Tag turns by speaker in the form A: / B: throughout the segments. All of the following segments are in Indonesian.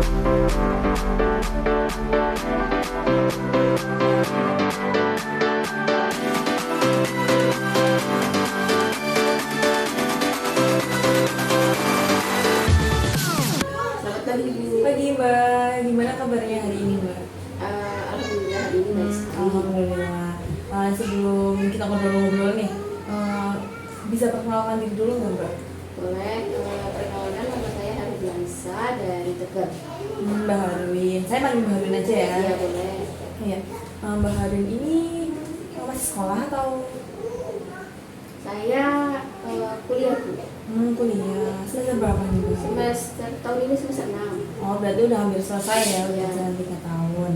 A: Selamat pagi Bu.
B: Pagi Mbak, gimana kabarnya hari ini Mbak?
A: Alhamdulillah hari ini baik sekali.
B: Alhamdulillah. Sebelum kita ngobrol-ngobrol nih, bisa perkenalkan diri dulu nggak Mbak?
A: Boleh, perkenalkan nama saya Ardiansa dari Tegal.
B: Mbak Harwin, saya panggil Mbak Harwin aja ya.
A: Iya boleh.
B: Iya. Mbak Harwin ini masih sekolah atau
A: Saya kuliah Bu.
B: kuliah? Semester berapa nih Mbak?
A: Semester tahun ini semester 6.
B: Oh berarti udah hampir selesai ya, udah
A: Iya.
B: jalan 3 tahun.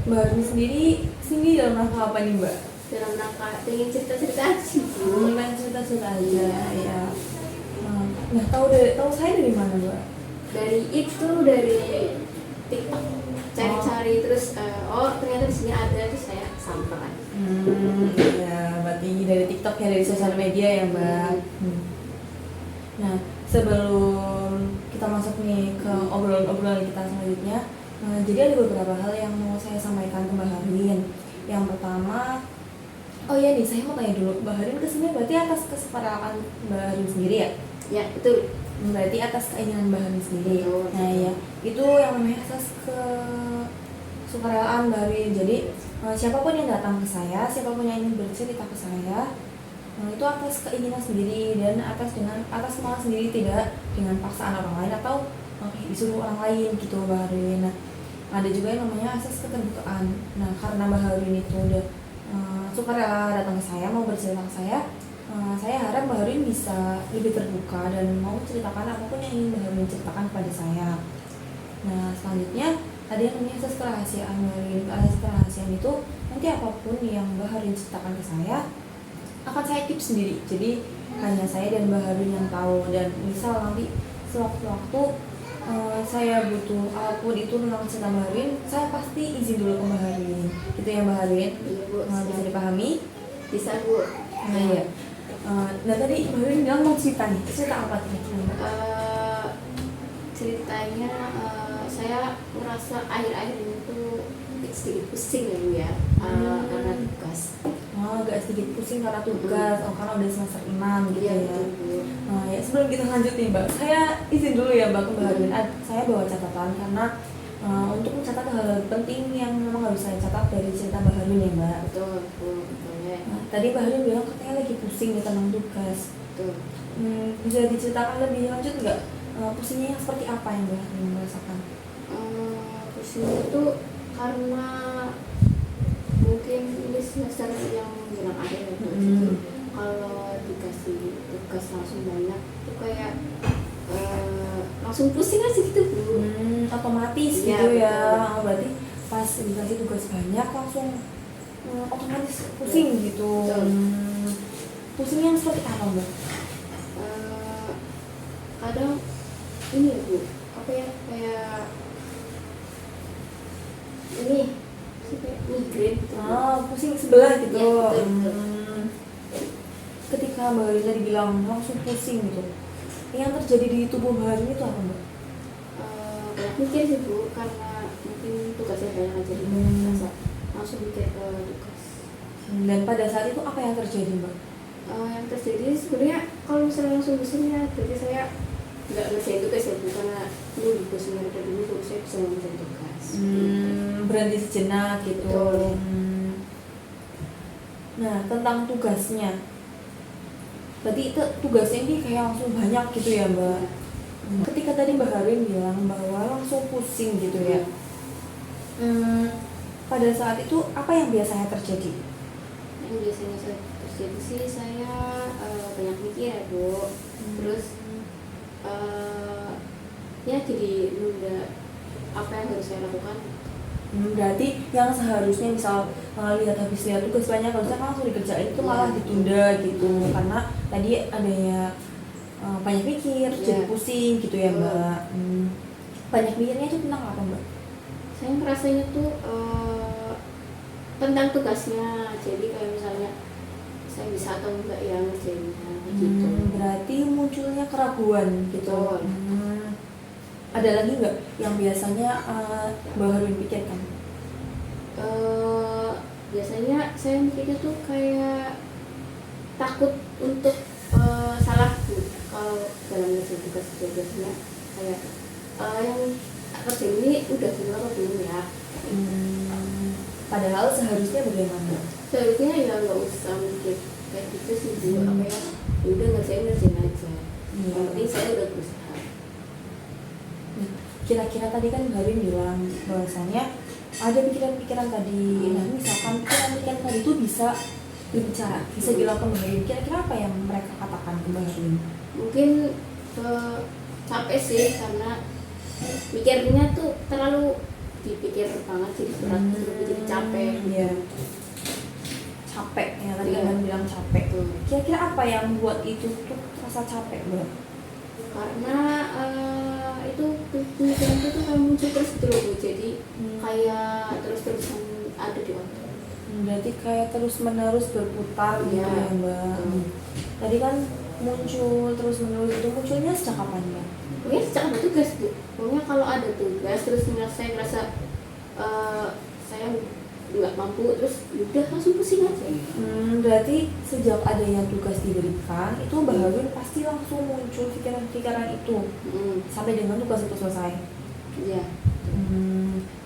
B: Mbak Harwin sendiri sini dalam rangka apa nih Mbak?
A: Dalam rangka ingin cerita-cerita aja Bu.
B: Main cerita-cerita aja ya. Nah tahu saya dari mana Mbak?
A: Dari TikTok. Cari-cari terus ternyata di sini ada, terus saya samper aja.
B: Ya, berarti dari TikTok ya, dari sosial media ya Mbak. Nah, sebelum kita masuk nih ke obrolan kita selanjutnya, jadi ada beberapa hal yang mau saya sampaikan ke Mbak Harwin. Yang pertama, oh iya nih, saya mau tanya dulu, Mbak Harwin kesini berarti atas kesepakatan Mbak Harwin sendiri ya?
A: Ya betul.
B: Berarti atas keinginan Mbak Harwin sendiri.
A: Betul.
B: Nah ya, itu yang namanya asas kesukarelaan Mbak Harwin. Jadi siapapun yang datang ke saya, siapapun yang ingin bercerita ke saya, itu atas keinginan sendiri dan atas kemauan sendiri, tidak dengan paksaan orang lain atau disuruh orang lain gitu Mbak Harwin. Nah, ada juga yang namanya asas keterbukaan. Nah, karena Mbak Harwin itu udah sukarela datang ke saya, mau bercerita ke saya harap Mbak Harwin bisa lebih terbuka dan mau ceritakan apapun yang ingin Mbak Harwin ceritakan kepada saya. Nah, selanjutnya ada yang namanya asas kerahasiaan Mbak Harwin. Asas kerahasiaan itu nanti apapun yang Mbak Harwin ceritakan ke saya akan saya keep sendiri. Jadi hanya saya dan Mbak Harwin yang tahu, dan misal nanti sewaktu-waktu saya butuh apapun itu tentang cerita Mbak Harwin, saya pasti izin dulu ke Mbak Harwin. Itu ya Mbak Harwin.
A: Iya Bu.
B: Bisa dipahami?
A: Bisa Bu.
B: Nah, iya. Nah tadi Mbak Harwin bilang mau cerita nih, cerita apa tuh?
A: Ceritanya saya merasa akhir-akhir ini tuh sedikit pusing ya Bu ya, karena tugas.
B: Agak sedikit pusing karena tugas, karena udah semester 6 gitu
A: Iya
B: ya.
A: betul Bu.
B: Ya sebelum kita lanjut nih Mbak, saya izin dulu ya Mbak ke Mbak Harwin. Saya bawa catatan karena untuk mencatat hal penting yang memang harus saya catat dari cerita Mbak Harwin ya Mbak.
A: Betul Bu. Boleh.
B: Tadi Mbak Harwin bilang katanya lagi pusing nih tentang tugas.
A: Betul.
B: Bisa diceritakan lebih lanjut nggak? Pusingnya yang seperti apa yang Mbak Harwin merasakan?
A: Pusing itu karena mungkin ini semester yang menjelang akhir ya Bu. Jadi kalau dikasih tugas langsung banyak itu kayak langsung pusing aja gitu Bu.
B: Otomatis
A: Iya,
B: gitu ya.
A: betul.
B: Berarti pas dikasih tugas banyak langsung otomatis pusing gitu.
A: Betul.
B: Pusing yang seperti apa Mbak?
A: Kadang ini ya Bu, apa ya, kayak ini kayak migrain gitu.
B: Pusing sebelah gitu.
A: Iya, betul.
B: Ketika Mbak Harwin tadi bilang langsung pusing gitu, yang terjadi di tubuh Mbak Harwin itu apa Mbak?
A: Banyak mikir sih Bu, karena mungkin tugasnya banyak aja jadi rasa langsung mikir ke tugas.
B: Dan pada saat itu apa yang terjadi Mbak?
A: Yang terjadi sebenarnya kalau misalnya langsung pusing ya berarti saya nggak ngerjain tugas ya Bu, karena nunggu bosnya ada dulu baru saya bisa ngerjain tugas.
B: Berhenti sejenak gitu.
A: Betul.
B: Nah tentang tugasnya, berarti itu tugasnya ini kayak langsung banyak gitu ya Mbak. Ketika tadi Mbak Harwin bilang bahwa langsung pusing gitu ya, pada saat itu apa yang biasanya terjadi?
A: Yang biasanya terjadi sih saya banyak mikir ya Bu, terus ya jadi nunda apa yang harus saya lakukan.
B: Berarti yang seharusnya misal habis lihat tugas banyak harusnya langsung dikerjain itu malah ditunda gitu, karena tadi adanya banyak mikir, jadi pusing gitu ya Mbak. Banyak mikirnya itu tentang apa Mbak?
A: Saya ngerasanya tuh tentang tugasnya, jadi kayak misalnya saya bisa atau enggak ya ngerjainnya gitu.
B: Berarti munculnya keraguan gitu. Ada lagi nggak yang biasanya Mbak Harun pikirkan?
A: Biasanya saya mikirnya tuh kayak takut untuk salah kalau dalam ngerjain tugas-tugasnya, kayak yang kerja ini udah benar atau belum ya.
B: Padahal seharusnya bagaimana?
A: Seharusnya ya nggak usah mikir kayak gitu sih Bu. Apa ya, udah ngerjain aja. Yang penting saya udah berusaha.
B: Kira-kira tadi kan Mbak Harun bilang bahwasanya ada pikiran-pikiran tadi. Nah, misalkan pikiran-pikiran tadi itu bisa berbicara, bisa dilakukan Mbak Harun. Kira-kira apa yang mereka katakan ke Mbak Harun?
A: Mungkin capek sih, karena mikirnya tuh terlalu dipikir banget, jadi berat, jadi capek.
B: Iya. Capek ya, tadi kan bilang capek. Kira-kira apa yang buat itu tuh rasa capek, Mbak?
A: Karena itu pemikiran itu tuh kayak muncul terus gitu loh Bu. Jadi kayak terus-terusan ada di otak.
B: Berarti kayak terus-menerus berputar gitu ya, Mbak. Tadi kan muncul terus-menerus, itu munculnya sejak kapan, Mbak?
A: Pokoknya sejak ada tugas Bu. Pokoknya kalau ada tugas terus saya ngerasa saya nggak mampu, terus udah langsung pusing aja.
B: Berarti sejak adanya tugas diberikan itu Mbak Harun pasti langsung muncul pikiran-pikiran itu sampai dengan tugas itu selesai.
A: Iya.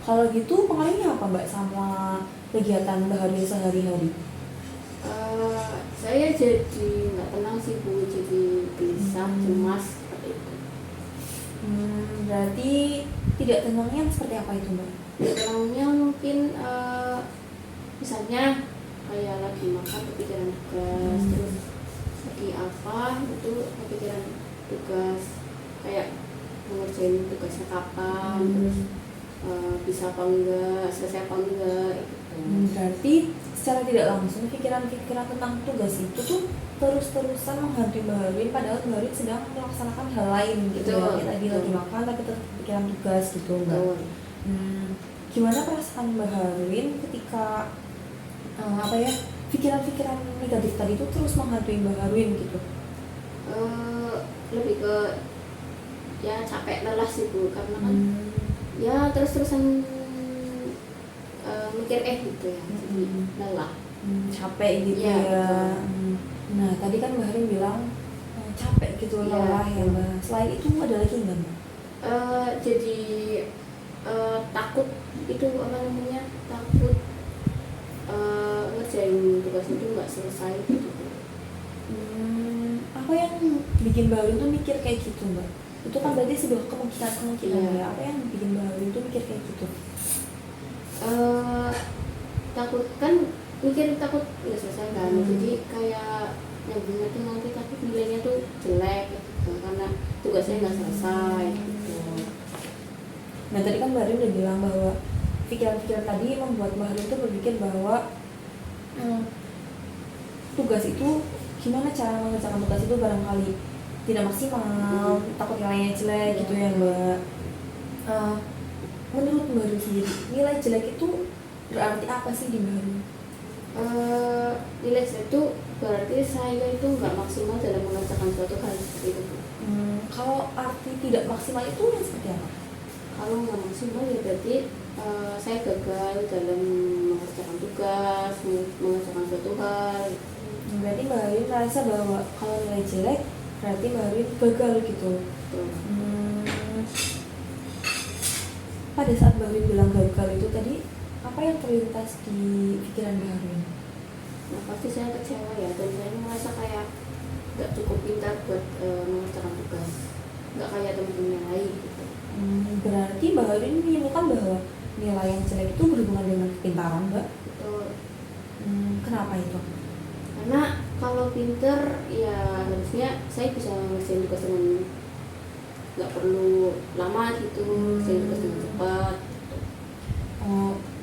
B: Kalau gitu pengaruhnya apa Mbak sama kegiatan Mbak Harun sehari-hari?
A: Saya jadi nggak tenang sih Bu, jadi gelisah, cemas seperti itu.
B: Berarti tidak tenangnya seperti apa itu Mbak?
A: Tidak tenangnya mungkin misalnya kayak lagi makan kepikiran tugas, terus lagi apa itu kepikiran tugas, kayak mengerjain tugasnya kapan, terus bisa apa enggak, selesai apa enggak gitu.
B: Berarti secara tidak langsung pikiran-pikiran tentang tugas itu tuh terus-terusan menghantui Mbak Harun, padahal Mbak Harun sedang melaksanakan hal lain gitu ya. Tadi lagi makan tapi tetap pikiran tugas gitu Mbak. Gimana perasaan Mbak Harun ketika pikiran-pikiran negatif tadi itu terus menghantui Mbak Harun gitu?
A: Lebih ke ya capek, lelah sih Bu, karena kan ya terus-terusan mikir gitu ya, jadi lelah,
B: capek gitu ya. Nah tadi kan Mbak Harun bilang capek gitu, lelah ya Mbak. Selain itu ada lagi nggak Mbak?
A: Jadi takut itu apa namanya, takut ngerjain tugas itu nggak selesai gitu.
B: Apa yang bikin Mbak Harun tuh mikir kayak gitu Mbak? Itu kan berarti sebuah kemungkinan ya. Apa yang bikin Mbak Harun tuh mikir kayak gitu?
A: Takut kan, mikir takut nggak selesai kan. Jadi kayak nyambungnya tuh nanti takut nilainya tuh jelek gitu, karena tugasnya nggak selesai gitu.
B: Nah tadi kan Mbak Harun udah bilang bahwa pikiran-pikiran tadi membuat Mbak Harun tuh berpikir bahwa tugas itu, gimana cara mengerjakan tugas itu barangkali tidak maksimal, takut nilainya jelek gitu ya Mbak. Menurut Mbak Harun sendiri, nilai jelek itu berarti apa sih di Mbak Harun?
A: Nilai jelek itu berarti saya itu nggak maksimal dalam mengerjakan suatu hal seperti itu.
B: Kalau arti tidak maksimal itu yang seperti apa?
A: Kalau nggak maksimal ya berarti saya gagal dalam mengerjakan tugas, mengerjakan suatu hal.
B: Berarti Mbak Harun merasa bahwa kalau nilai jelek berarti Mbak Harun gagal gitu. Pada saat Mbak Harun bilang gagal itu tadi, apa yang terlintas di pikiran Mbak Harun?
A: Nah pasti saya kecewa ya, dan saya merasa kayak nggak cukup pintar buat mengerjakan tugas, nggak kayak teman-teman yang lain gitu.
B: Berarti Mbak Harun menyimpulkan bahwa nilai yang jelek itu berhubungan dengan kepintaran Mbak?
A: Betul.
B: Kenapa itu?
A: Karena kalau pinter ya harusnya saya bisa ngerjain tugas dengan nggak perlu lama gitu, ngerjain tugas dengan cepat.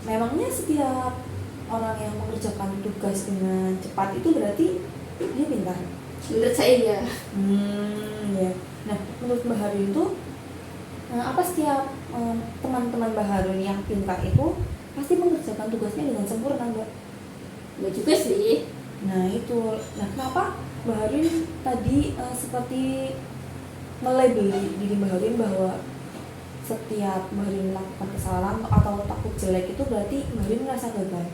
B: Memangnya setiap orang yang mengerjakan tugas dengan cepat itu berarti dia pintar?
A: Menurut saya ya.
B: Ya. Nah menurut Mbak Harun itu apa setiap teman-teman Mbak Harun yang pintar itu pasti mengerjakan tugasnya dengan sempurna Mbak?
A: Nggak juga sih.
B: Nah itu, kenapa Mbak Harun tadi seperti melabeli diri Mbak Harun bahwa setiap Mbak Harin melakukan kesalahan atau takut jelek itu berarti Mbak Harin merasa gagal.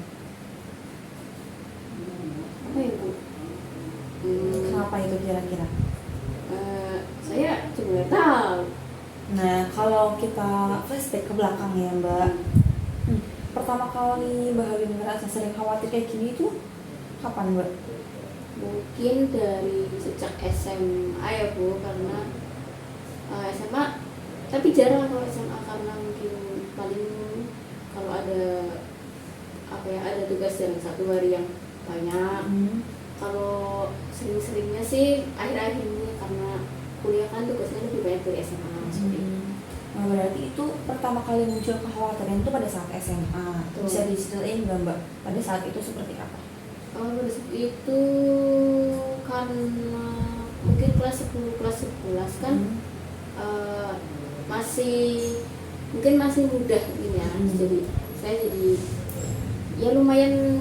A: Apa ya Bu?
B: Kenapa itu kira-kira?
A: Saya juga nggak tahu.
B: Nah, kalau kita flashback ke belakang ya Mbak, pertama kali Mbak Harin merasa sering khawatir kayak gini itu kapan Mbak?
A: Mungkin dari sejak SMA ya Bu, karena SMA, tapi jarang kalau SMA karena mungkin paling kalau ada ada tugas dalam satu hari yang banyak. Kalau sering-seringnya sih akhir-akhir ini karena kuliah kan tugasnya lebih banyak dari SMA.
B: Nah, berarti itu pertama kali muncul kekhawatiran itu pada saat SMA. Bisa diceritain nggak Mbak? Pada saat itu seperti apa?
A: Pada saat itu karena mungkin kelas 10, kelas 11 kan masih mudah gini ya. Jadi saya ya lumayan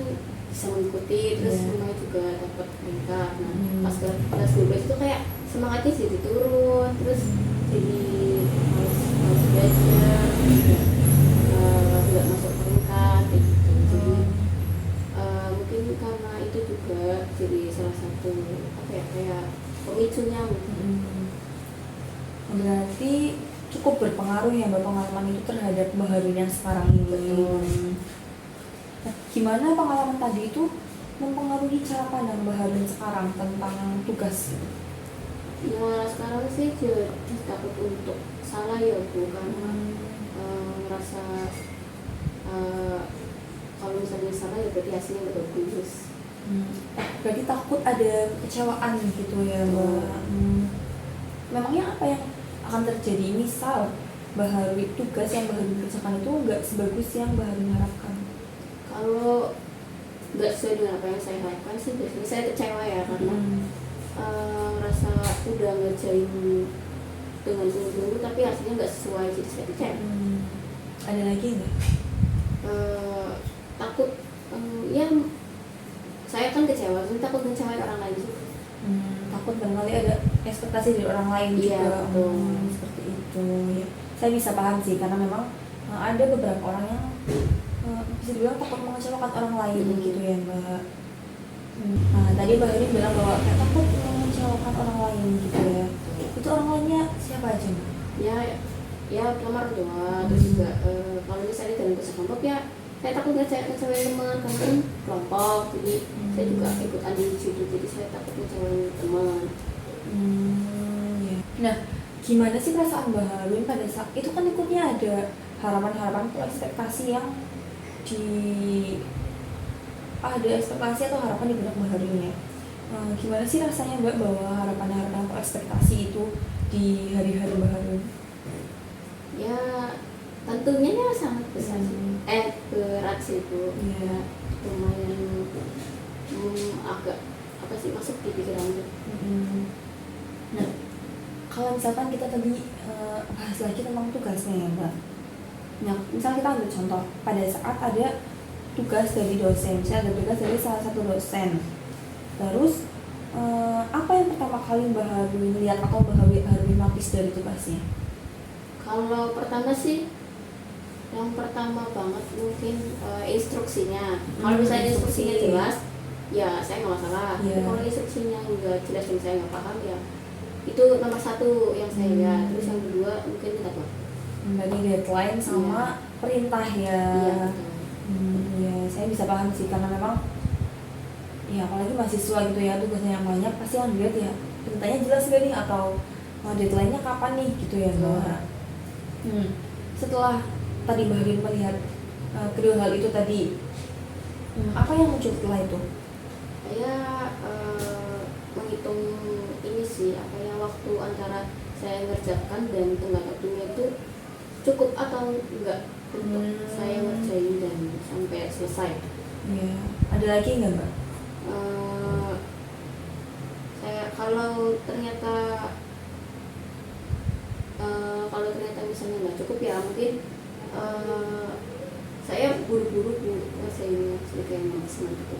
A: bisa mengikuti, terus lumayan juga dapat peringkat. Nah, pas kelas 12 itu kayak semangatnya jadi turun, terus jadi harus belajar, nggak masuk peringkat kayak gitu. Jadi mungkin karena itu juga jadi salah satu kayak pemicunya.
B: Berarti cukup berpengaruh ya Mbak pengalaman itu terhadap Mbak Harin yang sekarang ini. Nah, gimana pengalaman tadi itu mempengaruhi cara pandang Mbak Harin sekarang tentang tugas?
A: Ya sekarang sih jadi takut untuk salah ya Bu, karena merasa kalau misalnya salah ya berarti hasilnya nggak bagus.
B: Berarti takut ada kecewaan gitu ya Mbak. Memangnya apa yang akan terjadi misal Mbak Harin tugas yang Mbak Harin kerjakan itu nggak sebagus yang Mbak Harin harapkan?
A: Kalau nggak sesuai dengan apa yang saya harapkan sih biasanya saya kecewa ya, karena merasa udah ngerjain dengan sungguh-sungguh tapi hasilnya nggak sesuai, jadi saya kecewa.
B: Ada lagi nggak?
A: Takut ya saya kan kecewa, jadi takut ngecewain orang lain juga.
B: Takut barangkali ada ekspektasi dari orang lain juga. Seperti itu ya. Saya bisa paham sih, karena memang ada beberapa orang yang bisa dibilang takut mengecewakan orang lain gitu ya Mbak. Nah, tadi Mbak Harin bilang bahwa kayak takut mengecewakan orang lain gitu ya. Itu orang lainnya siapa aja Mbak?
A: Ya pelamar tua, terus juga kalau misalnya dalam kerja kelompok ya saya takut ngecewain teman, karena kan kelompok, jadi saya juga ikut andil di situ, jadi saya takut ngecewain teman.
B: Ya. Nah, gimana sih perasaan Mbak Harin pada saat itu kan ikutnya ada harapan-harapan atau ekspektasi yang ada ekspektasi atau harapan di benak Mbak Harin ya. Gimana sih rasanya Mbak bahwa harapan-harapan atau ekspektasi itu di hari-hari Mbak Harin?
A: Ya tentunya ya sangat besar sih. Berat sih Bu. Ya lumayan agak masuk di pikirannya.
B: Nah, kalau misalkan kita tadi bahas lagi tentang tugasnya ya Mbak. Nah, misal kita ambil contoh pada saat ada tugas dari dosen, misalnya ada tugas dari salah satu dosen. Terus apa yang pertama kali Mbak Harin lihat atau Mbak Harin notice dari tugasnya?
A: Kalau pertama sih, yang pertama banget mungkin instruksinya. Kalau misalnya instruksinya jelas, ya saya nggak masalah. Tapi kalau instruksinya nggak jelas dan saya nggak paham, ya itu nomor satu yang saya lihat. Terus yang kedua mungkin kita buat.
B: Dari deadline sama perintah ya. Ya, saya bisa paham sih, karena memang ya apalagi mahasiswa gitu ya, tugasnya yang banyak pasti yang dilihat ya perintahnya jelas gak nih, atau deadline-nya kapan nih gitu ya Mbak. Setelah tadi Mbak Harin melihat kedua hal itu tadi, apa yang muncul setelah itu?
A: Saya menghitung ini sih, waktu antara saya ngerjakan dan tenggat waktunya itu cukup atau enggak untuk saya ngerjain dan sampai selesai. Ya.
B: Ada lagi nggak Mbak?
A: Saya kalau ternyata misalnya nggak cukup ya mungkin saya buru-buru ngerjainnya sebagai maksimal gitu.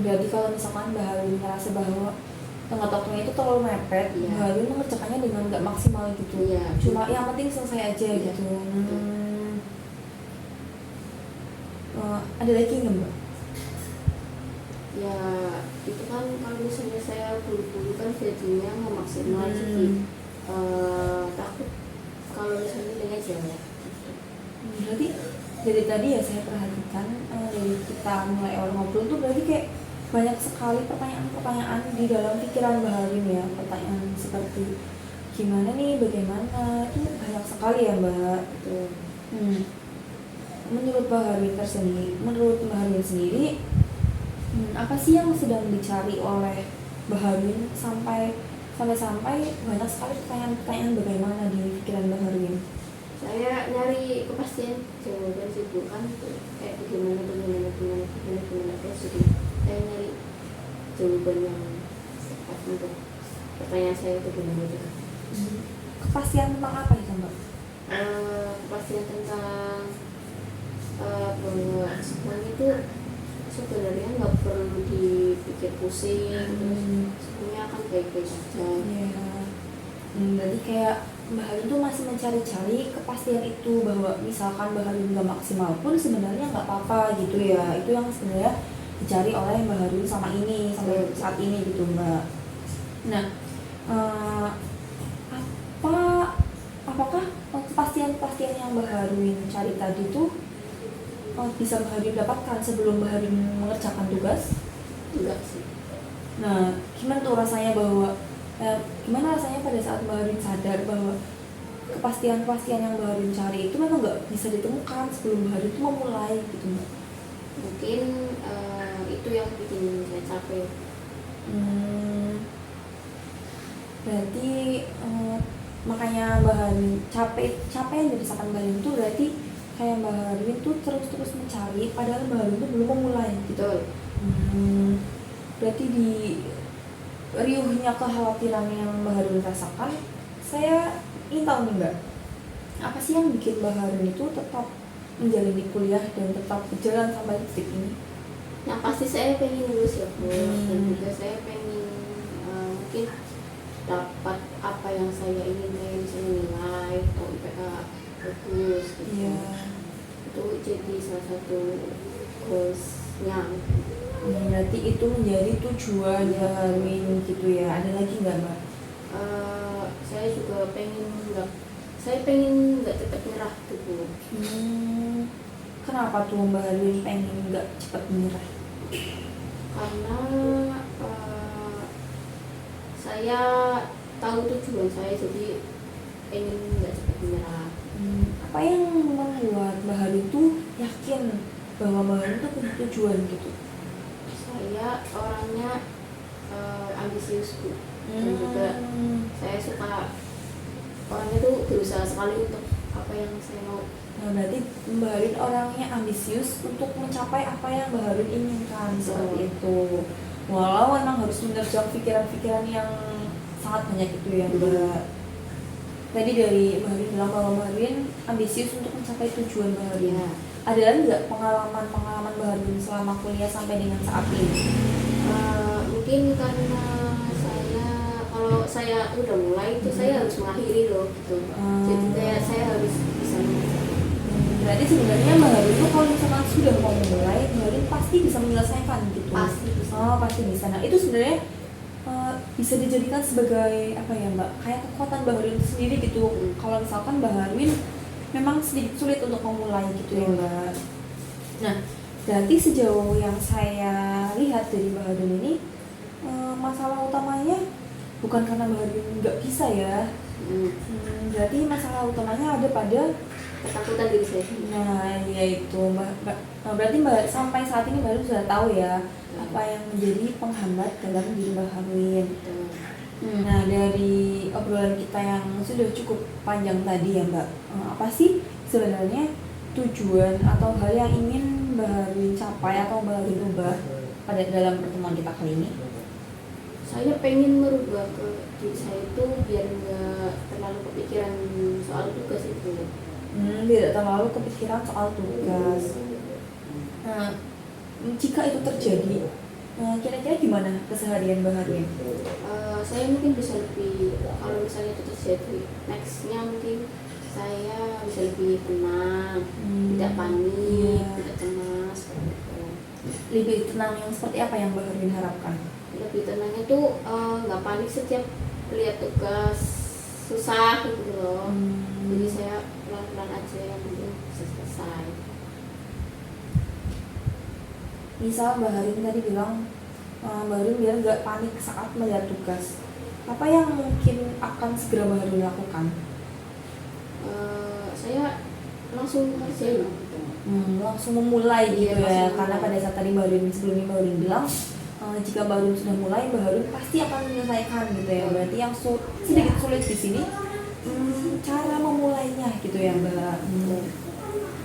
B: Berarti kalau misalkan Mbak Harin merasa bahwa tengah waktunya itu terlalu mepet, Mbak Harin mengerjakannya dengan nggak nggak maksimal gitu.
A: Iya.
B: Cuma yang penting selesai aja
A: Iya.
B: gitu. Ada lagi nggak Mbak?
A: Ya itu kan kalau misalnya saya buru-buru kan jadinya nggak maksimal, jadi takut kalau misalnya nilainya jelek gitu.
B: Berarti dari tadi ya saya perhatikan dari kita mulai awal ngobrol tuh berarti kayak banyak sekali pertanyaan-pertanyaan di dalam pikiran Mbak Harin ya. Pertanyaan seperti gimana nih, bagaimana, itu banyak sekali ya Mbak.
A: Gitu.
B: Menurut Mbak Harin sendiri, apa sih yang sedang dicari oleh Mbak Harin sampai banyak sekali pertanyaan-pertanyaan bagaimana di pikiran Mbak Harin?
A: Saya nyari kepastian jawaban sih, bukan kayak bagaimana kayak gitu. Saya nyari jawaban yang tepat untuk pertanyaan saya itu gimana gitu.
B: Kepastian tentang apa itu Mbak?
A: Kepastian tentang bahwa semuanya itu sebenarnya nggak perlu dipikir pusing, terus semuanya akan baik-baik saja.
B: Iya. Berarti kayak Mbak Harin tuh masih mencari-cari kepastian itu, bahwa misalkan Mbak Harin nggak maksimal pun sebenarnya nggak apa-apa gitu ya. Itu yang sebenarnya dicari oleh Mbak Harin sampai saat ini gitu Mbak. Nah, apakah kepastian yang Mbak Harin cari tadi tuh bisa Mbak Harin dapatkan sebelum Mbak Harin mengerjakan tugas?
A: Enggak sih.
B: Nah, gimana rasanya pada saat Mbak Harin sadar bahwa kepastian yang Mbak Harin cari itu memang nggak bisa ditemukan sebelum Mbak Harin itu memulai gitu Mbak?
A: Mungkin itu yang bikin saya capek.
B: Berarti makanya Mbak Harin capek yang dirasakan Mbak Harin itu berarti kayak Mbak Harin tuh terus mencari padahal Mbak Harin tuh belum memulai gitu.
A: Betul.
B: Berarti di riuhnya kekhawatiran yang Mbak Harin rasakan, saya ingin tahu nih Mbak, apa sih yang bikin Mbak Harin itu tetap menjalani kuliah dan tetap berjalan sampai detik ini?
A: Yang pasti saya pengen lulus ya Bu, dan juga saya pengen mungkin dapat apa yang saya inginkan, misalnya nilai atau IPK bagus gitu.
B: Iya.
A: Itu jadi salah satu goalsnya.
B: Berarti itu menjadi tujuan Mbak Harin gitu ya. Ada lagi nggak Mbak?
A: Saya juga pengen nggak cepat nyerah gitu.
B: Kenapa tuh Mbak Harin pengen nggak cepat menyerah?
A: Karena saya tahu tujuan saya, jadi pengen nggak cepat menyerah.
B: Apa yang membuat Mbak Harin tuh yakin bahwa Mbak Harin tuh punya tujuan gitu?
A: Saya orangnya ambisius Bu, dan juga saya suka orangnya tuh berusaha sekali untuk apa yang saya mau.
B: Nah, berarti Mbak Harin orangnya ambisius untuk mencapai apa yang Mbak Harin inginkan seperti itu. Walau memang harus menerjang pikiran-pikiran yang sangat banyak itu ya Mbak. Tadi dari Mbak Harin bilang bahwa Mbak Harin ambisius untuk mencapai tujuan Mbak Harin.
A: Ya.
B: Ada lagi nggak pengalaman Mbak Harin selama kuliah sampai dengan saat ini?
A: Mungkin karena kalau saya udah mulai itu saya harus mengakhiri loh gitu. Jadi kayak saya harus bisa.
B: Berarti sebenarnya Mbak Harin itu kalau misalkan sudah mau mulai, Mbak Harin pasti bisa menyelesaikan gitu.
A: Pasti bisa.
B: Pasti bisa. Nah itu sebenarnya bisa dijadikan sebagai apa ya Mbak? Kayak kekuatan Mbak Harin itu sendiri gitu. Kalau misalkan Mbak Harin memang sedikit sulit untuk memulai gitu ya Mbak. Nah, berarti sejauh yang saya lihat dari Mbak Harin ini, masalah utamanya bukan karena Mbak Harin nggak bisa ya. Berarti masalah utamanya ada pada
A: ketakutan diri saya.
B: Nah, yaitu berarti Mbak sampai saat ini Mbak Harin sudah tahu ya apa yang menjadi penghambat dalam diri Mbak Harin. Nah, dari obrolan kita yang sudah cukup panjang tadi ya Mbak, apa sih sebenarnya tujuan atau hal yang ingin Mbak Harin capai atau Mbak Harin ubah pada dalam pertemuan kita kali ini?
A: Saya pengen merubah ke diri saya itu biar nggak terlalu kepikiran soal tugas itu.
B: Tidak terlalu kepikiran soal tugas. Nah, jika itu terjadi, Kira-kira gimana keseharian Mbak Harwin?
A: Saya mungkin bisa lebih, kalau misalnya itu terjadi nextnya mungkin saya bisa lebih tenang, tidak panik,
B: Iya.
A: tidak cemas seperti itu.
B: Lebih tenang yang seperti apa yang Mbak Harwin harapkan?
A: Lebih tenangnya tuh nggak panik setiap lihat tugas susah gitu loh. Jadi saya pelan-pelan aja, yang penting bisa selesai.
B: Misal Mbak Harwin tadi bilang Mbak Harwin biar nggak panik saat melihat tugas, apa yang mungkin akan segera Mbak Harwin lakukan?
A: Saya langsung ngerjain gitu.
B: Langsung memulai gitu
A: Iya,
B: ya,
A: langsung
B: karena
A: mulai.
B: pada saat tadi Mbak Harwin sebelumnya Mbak Harwin bilang jika Mbak Harwin sudah mulai, Mbak Harwin pasti akan menyelesaikan gitu ya. Berarti yang sedikit sulit di sini cara memulainya gitu ya Mbak.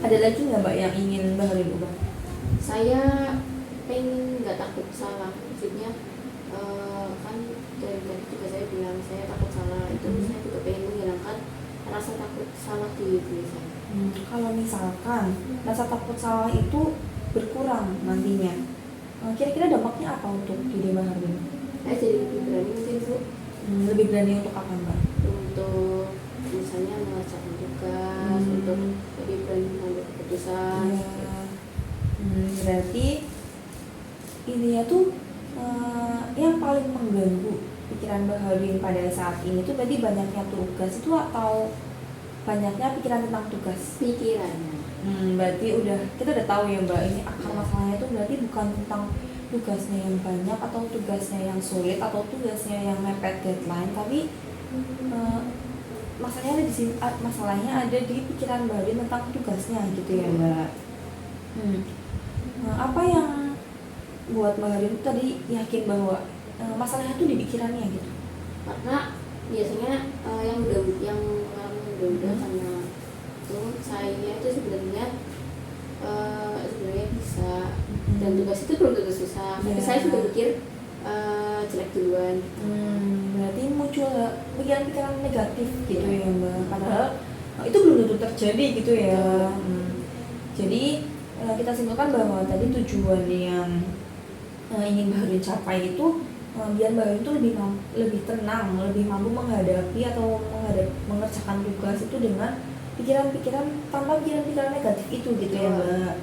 B: Ada lagi nggak Mbak yang ingin Mbak Harwin ubah?
A: Saya pengen nggak takut salah, maksudnya kan dari tadi juga saya bilang saya takut salah, itu saya juga pengen menghilangkan rasa takut salah di diri saya.
B: Kalau misalkan rasa takut salah itu berkurang nantinya, kira-kira dampaknya apa untuk diri Mbak Harwin?
A: Saya jadi lebih berani mungkin Bu,
B: Lebih berani untuk apa Mbak?
A: untuk misalnya mengerjakan tugas, untuk lebih berani mengambil keputusan.
B: Ya. Berarti intinya tuh yang paling mengganggu pikiran Mbak Harwin pada saat ini tuh berarti banyaknya tugas itu atau banyaknya pikiran tentang tugas?
A: Pikirannya.
B: Berarti kita udah tahu ya Mbak, ini akar masalahnya tuh berarti bukan tentang tugasnya yang banyak atau tugasnya yang sulit atau tugasnya yang mepet deadline, tapi masalahnya ada di sini, masalahnya ada di pikiran Mbak Harwin tentang tugasnya gitu ya Mbak. Apa yang buat Mbak Harwin tadi yakin bahwa masalahnya tuh di pikirannya gitu?
A: Karena biasanya yang udah karena itu saya itu sebenarnya bisa, dan tugas itu belum tentu susah, tapi saya sudah pikir jelek duluan.
B: Berarti muncul pikiran-pikiran negatif gitu ya Mbak, padahal itu belum tentu terjadi gitu ya. Jadi kita simpulkan bahwa tadi tujuan yang ingin Mbak Harwin capai itu biar Mbak Harwin itu lebih tenang, lebih mampu menghadapi atau mengerjakan tugas itu dengan pikiran-pikiran tanpa pikiran-pikiran negatif itu gitu ya Mbak.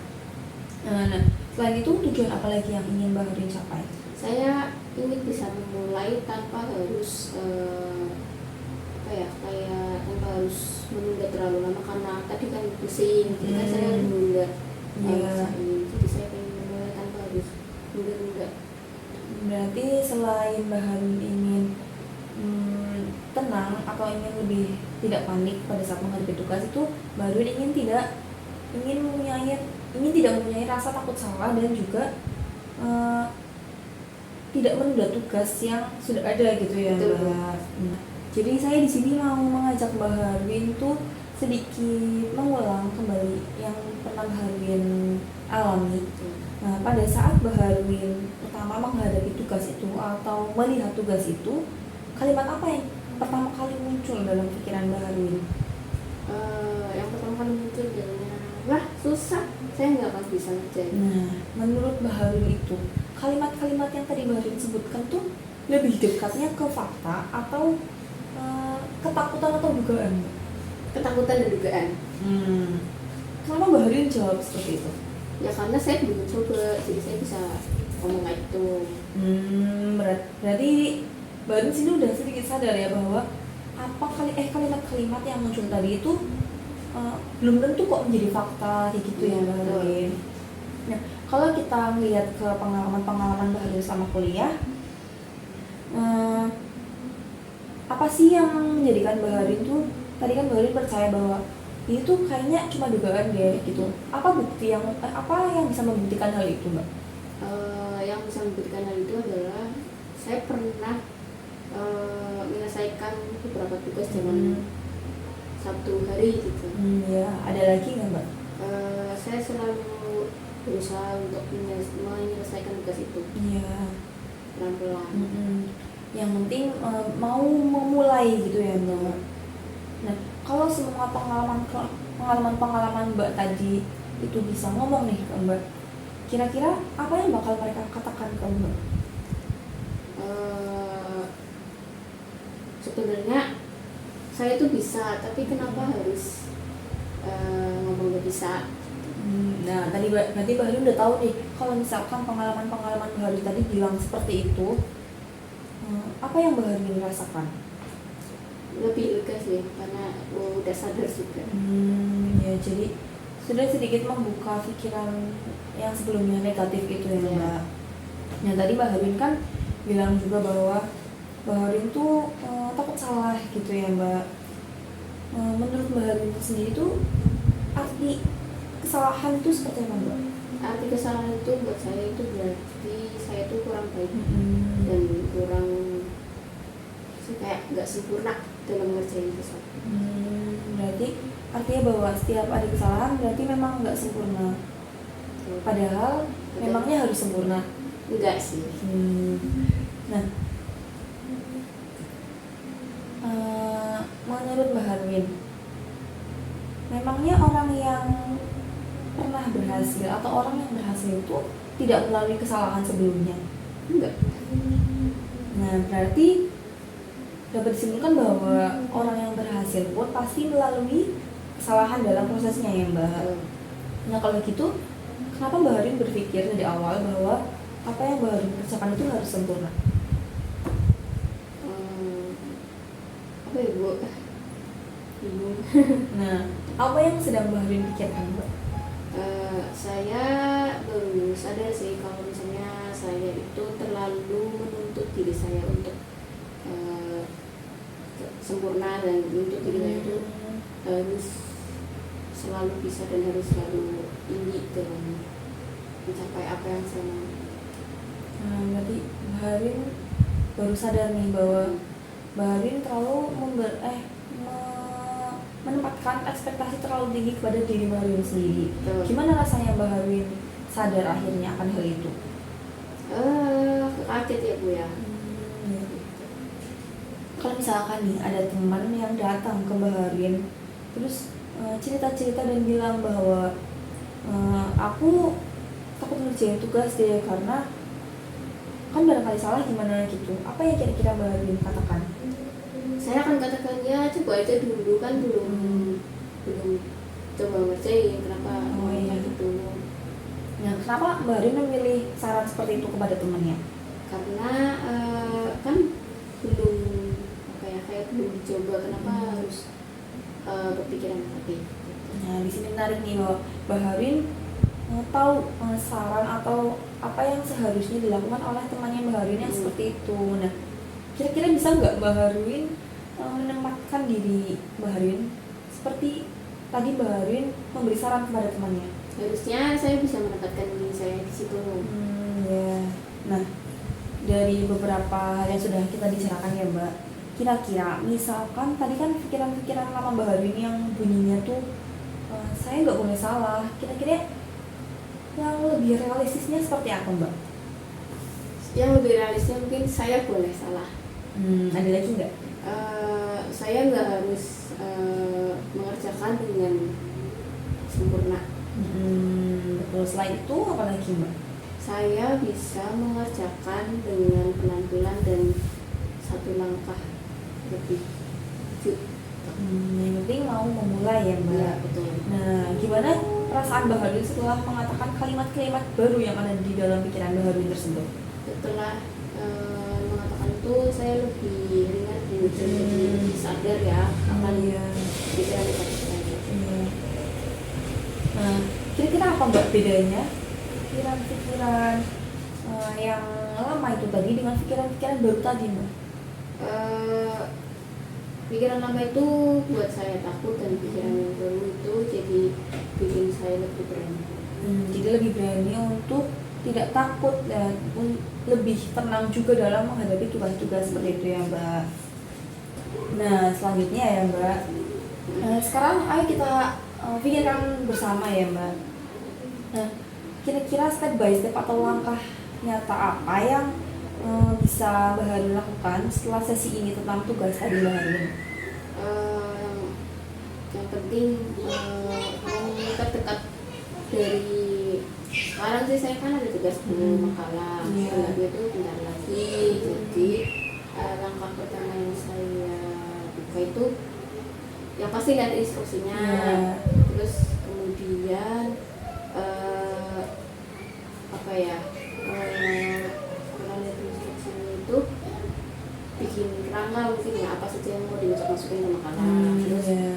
B: Nah, selain itu tujuan apa lagi yang ingin Mbak Harwin capai?
A: Saya ingin bisa memulai tanpa harus kayak tanpa harus menunda terlalu lama, karena tadi kan pusing, jadi kan saya menunda ini, jadi saya ingin memulai tanpa harus menunda.
B: Berarti selain Mbak Harwin ingin tenang atau ingin lebih tidak panik pada saat menghadapi tugas itu, Mbak Harwin ingin tidak mempunyai rasa takut salah dan juga tidak menunda tugas yang sudah ada gitu ya Mbak. Jadi saya di sini mau mengajak Mbak Harwin tuh sedikit mengulang kembali yang pernah Mbak Harwin alami. Nah, pada saat Mbak Harwin pertama menghadapi tugas itu atau melihat tugas itu, kalimat apa yang pertama kali muncul dalam pikiran Mbak Harwin?
A: Yang pertama kali muncul jadinya, wah susah, saya nggak akan bisa ngerjain.
B: Nah, menurut Mbak Harwin itu, kalimat-kalimat yang tadi Mbak Harwin sebutkan tuh lebih dekatnya ke fakta atau ketakutan atau dugaan?
A: Ketakutan dan dugaan.
B: Kenapa Mbak Harwin jawab seperti itu?
A: Ya karena saya belum coba, jadi saya bisa ngomong kayak itu.
B: Berarti Mbak Harwin sini udah sedikit sadar ya bahwa kalimat-kalimat yang muncul tadi itu belum tentu kok menjadi fakta kayak gitu ya Mbak Harwin. Nah, kalau kita melihat ke pengalaman Mbak Harwin selama kuliah, apa sih yang menjadikan Mbak Harwin tuh, tadi kan Mbak Harwin percaya bahwa ini tuh kayaknya cuma dugaan deh gitu. Apa yang bisa membuktikan hal itu Mbak?
A: Yang bisa membuktikan hal itu adalah saya pernah menyelesaikan beberapa tugas dalam satu hari gitu.
B: Ya, ada lagi nggak Mbak?
A: Saya selalu berusaha untuk menyelesaikan tugas itu.
B: Iya.
A: Pelan-pelan.
B: Yang penting mau memulai gitu ya Mbak. Nah, kalau semua pengalaman Mbak tadi itu bisa ngomong nih ke Mbak, kira-kira apa yang bakal mereka katakan ke Mbak?
A: Sebenarnya saya tuh bisa, tapi kenapa harus ngomong gak bisa?
B: Nah, tadi berarti Mbak Harin udah tahu nih, kalau misalkan pengalaman-pengalaman Mbak Harin tadi bilang seperti itu, apa yang Mbak Harin rasakan?
A: Lebih lega sih, karena udah sadar juga.
B: Ya, jadi sudah sedikit membuka pikiran yang sebelumnya negatif itu ya Mbak. Yang tadi Mbak Harin kan bilang juga bahwa Mbak Harin tuh takut salah gitu ya Mbak. Menurut Mbak Harin sendiri tuh arti kesalahan itu seperti apa Mbak?
A: Arti kesalahan itu buat saya itu berarti saya tuh kurang baik dan kurang kayak nggak sempurna dalam ngerjain sesuatu.
B: Berarti artinya bahwa setiap ada kesalahan berarti memang nggak sempurna. Padahal memangnya harus sempurna.
A: Enggak sih.
B: Nah, menurut Mbak Harin, memangnya orang yang pernah berhasil atau orang yang berhasil itu tidak melalui kesalahan sebelumnya?
A: Enggak.
B: Nah, berarti dapat disimpulkan bahwa orang yang berhasil pun pasti melalui kesalahan dalam prosesnya ya Mbak. Nah, kalau gitu, kenapa Mbak Harin berpikir dari awal bahwa apa yang Mbak Harin kerjakan itu harus sempurna?
A: Apa ya Bu? Bingung.
B: Nah, apa yang sedang Mbak Harin pikirkan Mbak?
A: Saya baru sadar sih kalau misalnya saya itu terlalu menuntut diri saya untuk sempurna, dan untuk diri saya itu harus selalu bisa dan harus selalu tinggi dalam mencapai apa yang saya mau.
B: Berarti Mbak Harin baru sadar nih bahwa Mbak Harin terlalu menempatkan ekspektasi terlalu tinggi kepada diri Mbak Harin sendiri. Gimana rasanya Mbak Harin sadar akhirnya akan hal itu?
A: Kaget ya Bu ya.
B: Kalau misalkan nih ada teman yang datang ke Mbak Harin terus cerita-cerita dan bilang bahwa aku takut ngerjain tugas deh karena kan barangkali salah gimana gitu, apa yang kira-kira Mbak Harin katakan?
A: Saya akan katakan ya coba aja dulu, kan belum coba ngerjain, kenapa gitu.
B: Nah, kenapa Mbak Harin memilih saran seperti itu kepada temannya?
A: Karena kan belum belum dicoba, kenapa harus berpikiran seperti itu.
B: Nah, di sini menarik nih bahwa Mbak Harin tahu saran atau apa yang seharusnya dilakukan oleh temannya Mbak Harin yang seperti itu. Nah, kira-kira bisa nggak Mbak Harin menempatkan diri Mbak Harin seperti tadi Mbak Harin memberi saran kepada temannya?
A: Harusnya saya bisa menempatkan diri saya di situ.
B: Ya. Nah, dari beberapa hal yang sudah kita bicarakan ya Mbak, kira-kira misalkan tadi kan pikiran-pikiran lama Mbak Harin yang bunyinya tuh saya nggak boleh salah, kira-kira yang lebih realistisnya seperti apa Mbak?
A: Yang lebih realistisnya mungkin saya boleh salah.
B: Ada lagi nggak?
A: Saya nggak harus mengerjakan dengan sempurna.
B: Betul. Selain itu apa lagi Mbak?
A: Saya bisa mengerjakan dengan pelan-pelan dan satu langkah lebih.
B: Yang penting mau memulai ya Mbak.
A: Ya, betul.
B: Nah, gimana perasaan Mbak Harin setelah mengatakan kalimat-kalimat baru yang ada di dalam pikiran Mbak Harin tersebut?
A: Setelah mengatakan itu saya lebih ringan, lebih sadar ya akan pikiran saya.
B: Nah, kira-kira apa Mbak bedanya pikiran-pikiran yang lama itu tadi dengan pikiran-pikiran baru tadi Mbak?
A: Pikiran lama itu buat saya takut, dan pikiran yang baru itu jadi bikin saya lebih berani.
B: Jadi lebih berani untuk tidak takut dan lebih tenang juga dalam menghadapi tugas-tugas seperti itu ya Mbak. Nah, selanjutnya ya Mbak, sekarang ayo kita pikirkan bersama ya Mbak. Nah, kira-kira step by step atau langkah nyata apa yang bisa Mbak Harin lakukan setelah sesi ini tentang tugas tadi Mbak Harin?
A: Yang penting dekat dari sekarang sih saya kan ada tugas makalah,
B: Iya.
A: lagi itu bentar lagi. Jadi langkah pertama yang saya buka itu yang pasti lihat instruksinya.
B: Iya.
A: Terus kemudian apa ya, kalau lihat instruksinya itu bikin kerangka mungkin ya, apa saja yang mau dimasukin ke makalah. Terus
B: Iya.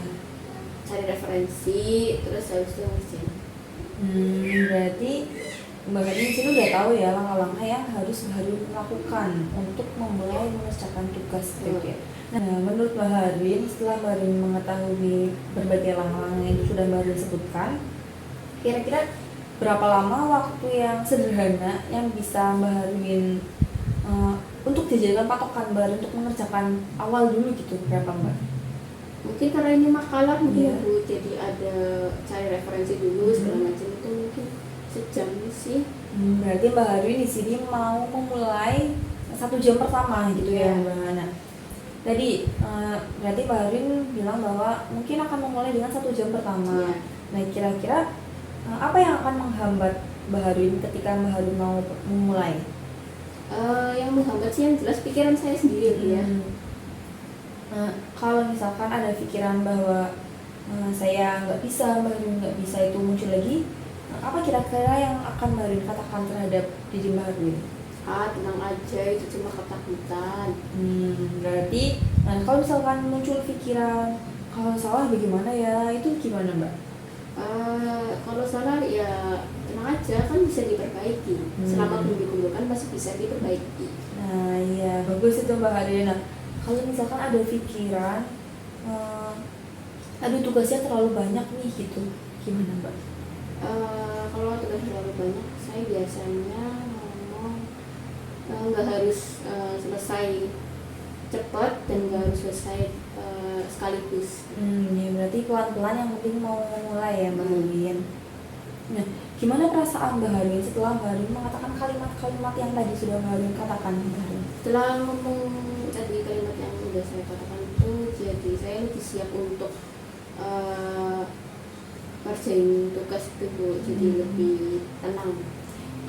A: cari referensi, terus habis itu ngerjain.
B: Berarti Mbak Gading di sini udah tahu ya langkah-langkah yang harus Baharwin lakukan untuk memulai mengerjakan tugas gitu ya. Nah, menurut Mbak Harwin, setelah Mbak Harwin mengetahui berbagai langkah-langkah yang sudah Mbak Harwin sebutkan, kira-kira berapa lama waktu yang sederhana yang bisa Mbak Harwin untuk dijadikan patokan Mbak Harwin untuk mengerjakan awal dulu gitu, berapa Mbak?
A: Mungkin karena ini makalah mungkin
B: Iya.
A: Bu, jadi ada cari referensi dulu segala macam, itu mungkin sejam sih.
B: Berarti Mbak Harwin di sini mau memulai 1 jam pertama gitu ya Mbak Hana. Tadi berarti Mbak Harwin bilang bahwa mungkin akan memulai dengan 1 jam pertama.
A: Iya.
B: Nah kira-kira apa yang akan menghambat Mbak Harwin ketika Mbak Harwin mau memulai?
A: Yang menghambat sih yang jelas pikiran saya sendiri Bu, ya.
B: Kalau misalkan ada pikiran bahwa saya nggak bisa, Mbak Harwin nggak bisa itu muncul lagi, apa kira-kira yang akan Mbak Harwin katakan terhadap diri Mbak Harwin?
A: Tenang aja, itu cuma ketakutan.
B: Berarti kalau misalkan muncul pikiran kalau salah bagaimana ya, itu gimana Mbak?
A: Kalau salah ya tenang aja, kan bisa diperbaiki. Selama belum dikumpulkan masih bisa diperbaiki.
B: Nah iya, bagus itu Mbak Harwin. Nah, kalau misalkan ada pikiran aduh tugasnya terlalu banyak nih gitu, gimana Mbak?
A: Kalau tugas terlalu banyak, saya biasanya ngomong nggak harus selesai cepat dan nggak harus selesai sekaligus.
B: Ya berarti pelan-pelan yang penting mau mulai ya Mbak Harwin. Nah, gimana perasaan Mbak Harwin setelah Mbak Harwin mengatakan kalimat-kalimat yang tadi sudah Mbak Harwin katakan Mbak Harwin?
A: Setelah ngomong tadi kalimat yang udah saya katakan itu, jadi saya lebih siap untuk ngerjain tugas itu Bu, jadi lebih tenang.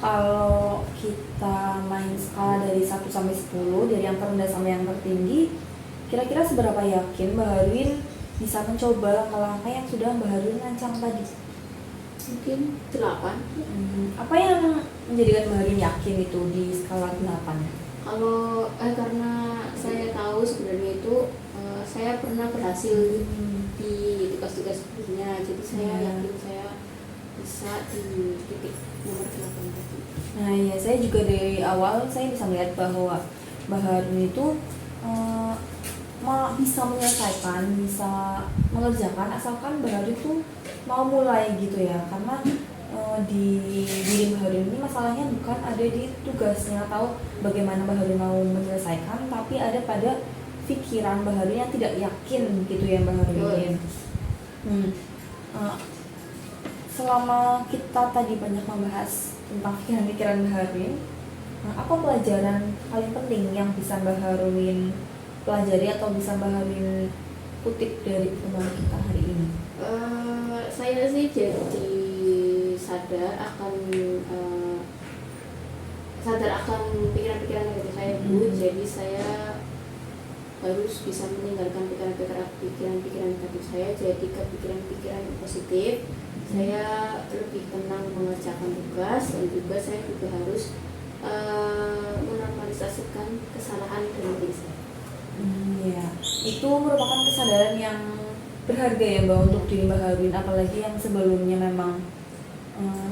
B: Kalau kita main skala dari 1 sampai 10, dari yang terendah sampai yang tertinggi, kira-kira seberapa yakin Mbak Harwin bisa mencoba langkah-langkah yang sudah Mbak Harwin rancang tadi?
A: Mungkin 8.
B: Apa yang menjadikan Mbak Harwin yakin itu di skala 8?
A: Kalau karena saya tahu sebenarnya itu saya pernah berhasil di tugas-tugas sebelumnya, jadi saya yakin saya bisa di titik nomor 8 tadi.
B: Nah ya, saya juga dari awal saya bisa melihat bahwa Mbak Harwin itu bisa menyelesaikan, bisa mengerjakan asalkan Mbak Harwin itu mau mulai gitu ya. Karena di diri Mbak Harwin ini masalahnya bukan ada di tugasnya atau bagaimana Mbak Harwin mau menyelesaikan, tapi ada pada pikiran Mbak Harwin yang tidak yakin gitu ya Mbak Harwin. Selama kita tadi banyak membahas tentang pikiran-pikiran Mbak Harwin, apa pelajaran paling penting yang bisa Mbak Harwin pelajari atau bisa Mbak Harwin kutip dari pertemuan kita hari ini?
A: Saya sih jadi sadar akan pikiran-pikiran negatif saya Bu. Jadi saya harus bisa meninggalkan pikiran-pikiran negatif saya, jadi ke pikiran-pikiran positif. Saya lebih tenang mengerjakan tugas, dan juga saya juga harus menormalisasikan kesalahan dari diri saya.
B: Ya, itu merupakan kesadaran yang berharga ya Mbak untuk diri Mbak Harwin, apalagi yang sebelumnya memang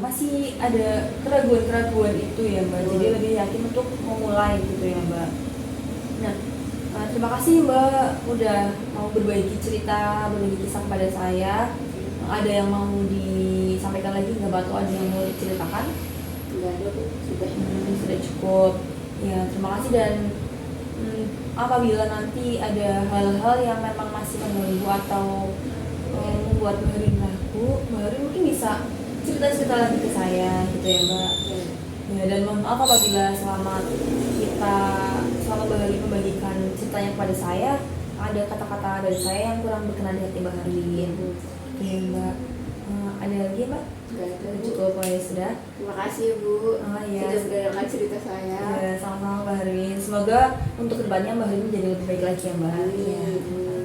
B: masih ada keraguan-keraguan itu ya Mbak, jadi lebih yakin untuk memulai gitu ya Mbak. Nah, terima kasih Mbak udah mau berbagi cerita, berbagi kisah kepada saya. Ada yang mau disampaikan lagi nggak Mbak, atau ada yang mau diceritakan?
A: Tidak ada Bu,
B: sudah cukup ya. Terima kasih, dan apabila nanti ada hal-hal yang memang masih mengganggu atau membuat Mbak Harwin ragu, Mbak Harwin mungkin bisa cerita-cerita lagi ke saya gitu ya Mbak. Ya, dan mohon maaf apabila selama Mbak Harwin membagikan ceritanya kepada saya ada kata-kata dari saya yang kurang berkenan di hati Mbak Harwin. Oke Mbak. Ada lagi Mbak?
A: Nggak ada,
B: Udah
A: Bu.
B: cukup ya sudah.
A: Terima kasih Bu
B: Iya.
A: sudah mendengarkan cerita saya.
B: Ya, sama-sama Mbak Herwin. Semoga untuk kedepannya Mbak Herwin menjadi lebih baik lagi ya Mbak. Iya.
A: Amin.